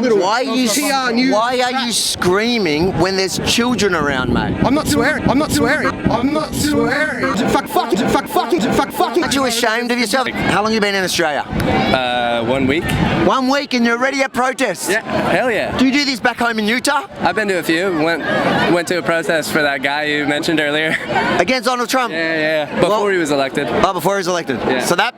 little Why are you screaming when there's children around, mate? I'm not swearing. I'm not swearing. I'm not swearing. Fucking. Aren't you ashamed of yourself? How long have you been in Australia? 1 week. 1 week and you're already at protests? Yeah, hell yeah. Do you do this back home in Utah? I've been to a few. Went to a protest for that guy you mentioned earlier. Against Donald Trump? Yeah. Before he was elected. Oh, before he was elected. Yeah. So that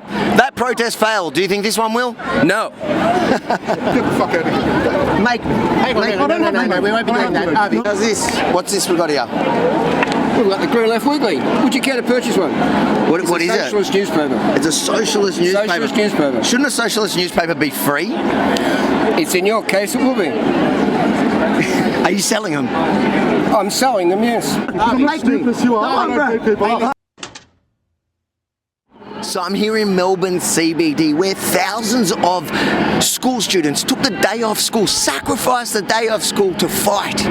protest failed. Do you think this one will? No. Get the fuck out of here. Mate, No, we won't be doing that. how's this? What's this we got here? We've got the Green Left Weekly. Would you care to purchase one? What is it? Socialist newspaper. It's a socialist newspaper. Socialist newspaper. Shouldn't a socialist newspaper be free? It's in your case, it will be. Are you selling them? I'm selling them, yes. So I'm here in Melbourne CBD where thousands of school students took the day off school, sacrificed the day off school to fight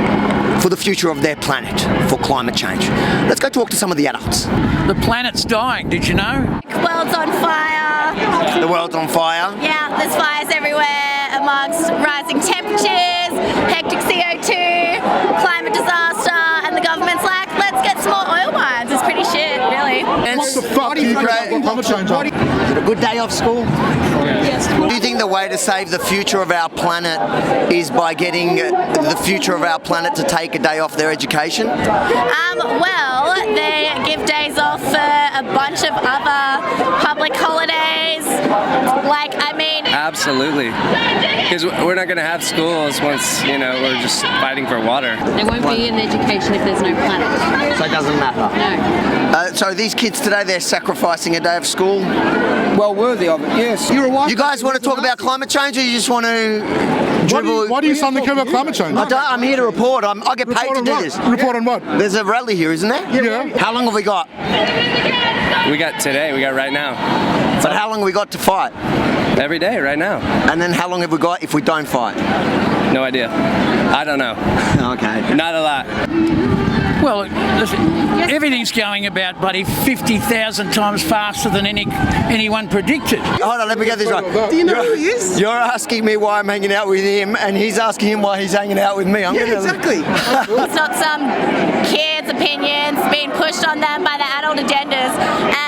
for the future of their planet, for climate change. Let's go talk to some of the adults. The planet's dying, did you know? World's on fire. The world's on fire. Yeah, there's fires everywhere amongst rising temperatures, hectic CO2, climate disaster, and the government's like, let's get some more oil mines. It's pretty shit, really. And What the fuck do you climate change on? is it a good day off school? Yes. Do you think the way to save the future of our planet is by getting the future of our planet to take a day off their education? Well, they give days off for a bunch of other public holidays. Absolutely. Because we're not going to have schools once, we're just fighting for water. There won't be an education if there's no planet. So it doesn't matter. No. So these kids today, they're sacrificing a day of school. Well worthy of it, yes. You're a wife. You guys want to talk about climate change, or you just want to dribble? Why do you suddenly care about climate change? I'm here to report. I get paid to do this. Report on what? There's a rally here, isn't there? Yeah. How long have we got? We got today, we got right now. But how long have we got to fight? Every day, right now. And then how long have we got if we don't fight? No idea. I don't know. Okay. Not a lot. Well, listen, everything's going about bloody 50,000 times faster than anyone predicted. Hold on, let me get this right. Do you know who he is? You're asking me why I'm hanging out with him, and he's asking him why he's hanging out with me. Exactly. It's not some kids' opinions being pushed on them by the adult agendas,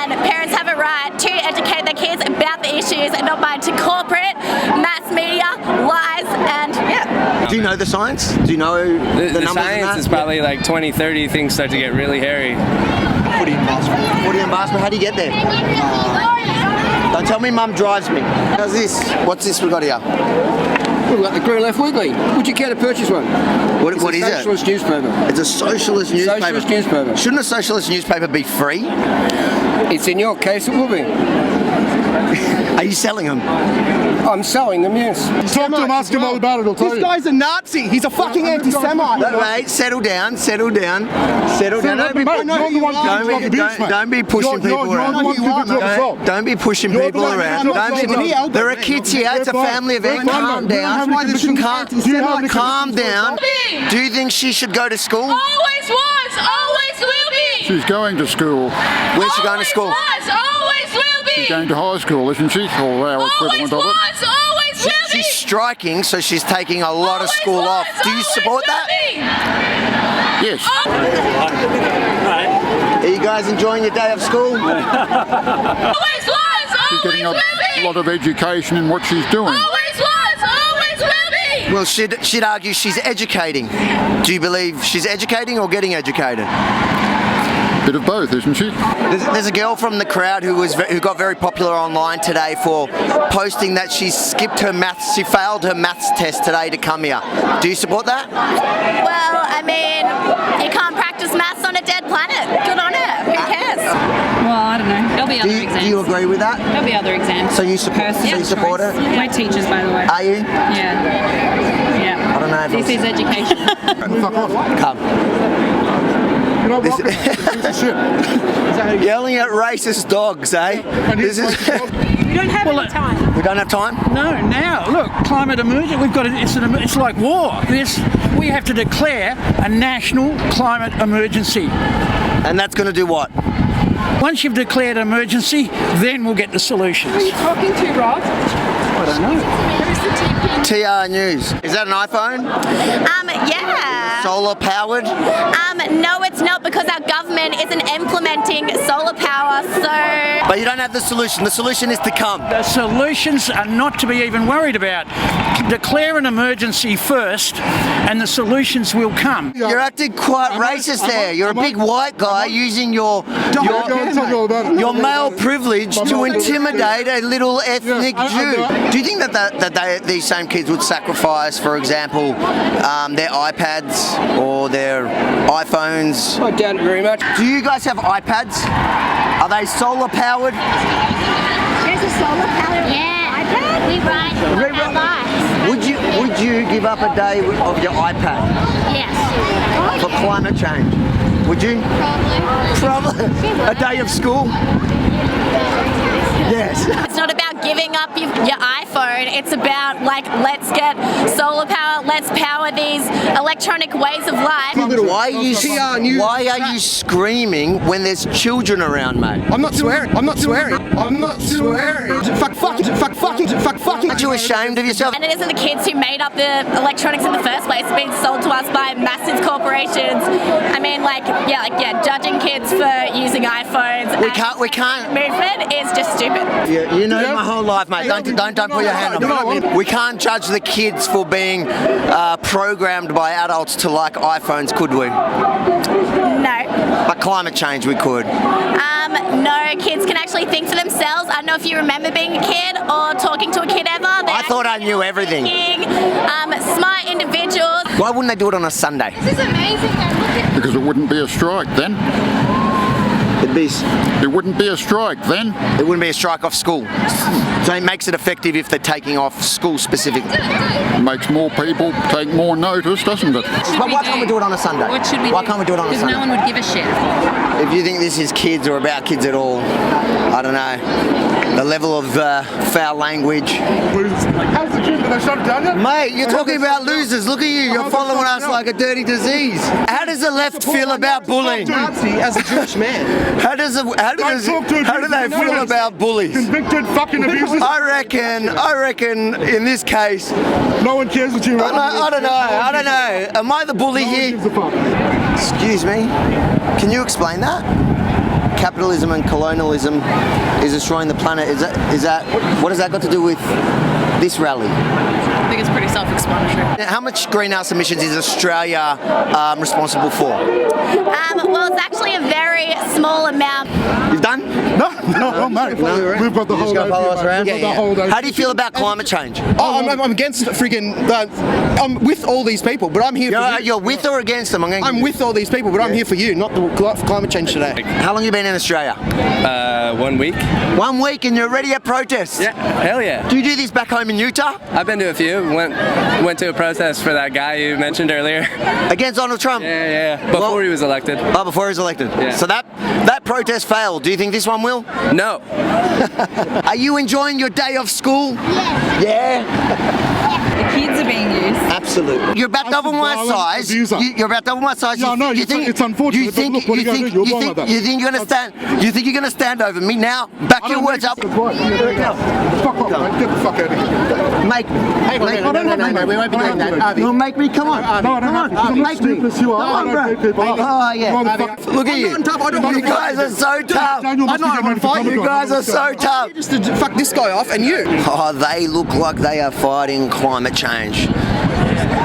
and parents have a right to educate their kids about the issues and not by to corporate, mass media, lies, and yeah. Do you know the science? Do you know the numbers? The science is probably like 20, 30, things start to get really hairy. Footy and basketball. How do you get there? Don't tell me mum drives me. How's this? What's this we got here? We've got the Green Left Weekly. Would you care to purchase one? What is it? Socialist newspaper. It's a socialist newspaper. Socialist newspaper. Shouldn't a socialist newspaper be free? It's in your case, it will be. Are you selling them? I'm selling them, yes. Talk to him, ask him all about it, he'll tell This you. guy's a Nazi. He's a fucking anti-Semite. Mate, settle down. Don't be pushing people around. Don't be pushing people around. There are kids here. It's a family event. Calm down. Calm down. Do you think she should go to school? Always was, always will be. She's going to school. Where's she going to school? Always was, always will be. She's going to high school, isn't she? Or our Always equivalent of it. was, always will be. She's striking, so she's taking a lot of school off. Do you support that? Yes. Are you guys enjoying your day of school? Always was, She's getting always a will be. lot of education in what she's doing. Always was, always will be. Well, she'd argue she's educating. Do you believe she's educating or getting educated? Bit of both, isn't she? There's a girl from the crowd who got very popular online today for posting that she skipped her maths. She failed her maths test today to come here. Do you support that? Well, I mean, you can't practice maths on a dead planet. Good on her. Who cares? Well, I don't know. There'll be other exams. Do you agree with that? There'll be other exams. So you support it? We're teachers, by the way. Are you? Yeah. I don't know. This is education. Fuck off. Come. You're not welcome. This is shit. Yelling at racist dogs, eh? This is. We don't have any time. We don't have time. No, now look, climate emergency. We've got it's like war. We have to declare a national climate emergency. And that's going to do what? Once you've declared an emergency, then we'll get the solutions. Who are you talking to, Rob? I don't know. Who's the TP TR.NEWS. Is that an iPhone? Yeah. Solar powered? No, it's not, because our government isn't implementing solar power, so... But you don't have the solution. The solution is to come. The solutions are not to be even worried about. Declare an emergency first and the solutions will come. You're acting quite racist there. You're a big white guy using your male privilege to intimidate a little ethnic Jew. Do you think that these same kids would sacrifice, for example, their iPads or their iPhones? I doubt it very much. Do you guys have iPads? Are they solar powered? There's a solar powered iPad? We ride our bikes. Would you give up a day of your iPad Yes. for climate change? Would you? Probably. A day of school? Yes. It's not about giving up your iPhone. It's about, like, let's get solar power. Let's power these electronic ways of life. Why are you screaming when there's children around, mate? I'm not swearing. I'm not swearing. I'm not swearing. Fucking. Aren't you ashamed of yourself? And it isn't the kids who made up the electronics in the first place. It's being sold to us by massive corporations. I mean, judging kids for using iPhones. We can't. Movement is just stupid. You know my whole life, mate. Don't put your hand on me. We can't judge the kids for being programmed by adults to like iPhones, could we? No. But climate change, we could. No, kids can actually think for themselves. I don't know if you remember being a kid or talking to a kid ever. I thought I knew everything. Smart individuals. Why wouldn't they do it on a Sunday? This is amazing. Because it wouldn't be a strike then. It wouldn't be a strike then. It wouldn't be a strike off school. So it makes it effective if they're taking off school specifically. It makes more people take more notice, doesn't it? But why can't we do it on a Sunday? What should we do? Why can't we do it on a Because Sunday? no one would give a shit. If you think this is kids or about kids at all, I don't know. The level of foul language. How's the kid? Did they shut it down yet? Mate, you're talking about losers. Look at you. You're following us like a dirty disease. How does the left feel about bullying? As a Jewish man. How do they feel about bullies? Convicted fucking abusers. I reckon in this case, No one cares what you want. I don't know. Am I the bully here? Excuse me. Can you explain that? Capitalism and colonialism is destroying the planet. Is that what has that got to do with this rally? I think it's pretty self-explanatory. How much greenhouse emissions is Australia responsible for? Well, it's actually a very small amount. You've done? No, mate. We've got the whole gonna follow us around? Yeah. How do you feel about climate change? Oh, I'm against I'm with all these people, but I'm here for you. You're with or against them? I'm with all these people, but I'm here for you, not for climate change today. How long have you been in Australia? 1 week. 1 week and you're already at protests? Yeah, hell yeah. Do you do this back home in Utah? I've been to a few. Went to a protest for that guy you mentioned earlier. Against Donald Trump? Yeah. Before he was elected. Oh, before he was elected. Yeah. So that protest failed. Do you think this one will? No. Are you enjoying your day off school? Yeah. The kids are being used. Absolutely. You're about double my size. You're about double my size. Yeah, no, it's unfortunate, but look, what are you gonna do? You're born like that. You think you're gonna stand? You think you're gonna stand over me now? Back your words up. Fuck off, mate. Get the fuck out of here. Make me. No, we won't be doing that. You'll make me. Come on. No, I don't have to. Make me. You are. I don't beat people up. Oh yeah. Look at you. I'm not tough. I don't want You guys are so tough. Daniel must be getting ready for Comic-Con. You guys are so tough. Just to fuck this guy off and you. Oh, they look like they are fighting climate change.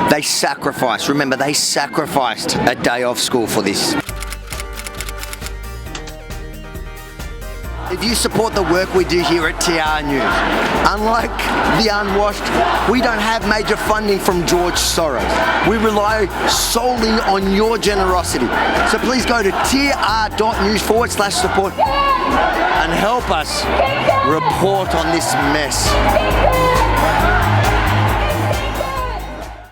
They sacrificed. Remember, they sacrificed a day off school for this. If you support the work we do here at TR.NEWS, unlike the unwashed, we don't have major funding from George Soros. We rely solely on your generosity. So please go to TR.NEWS/support and help us report on this mess.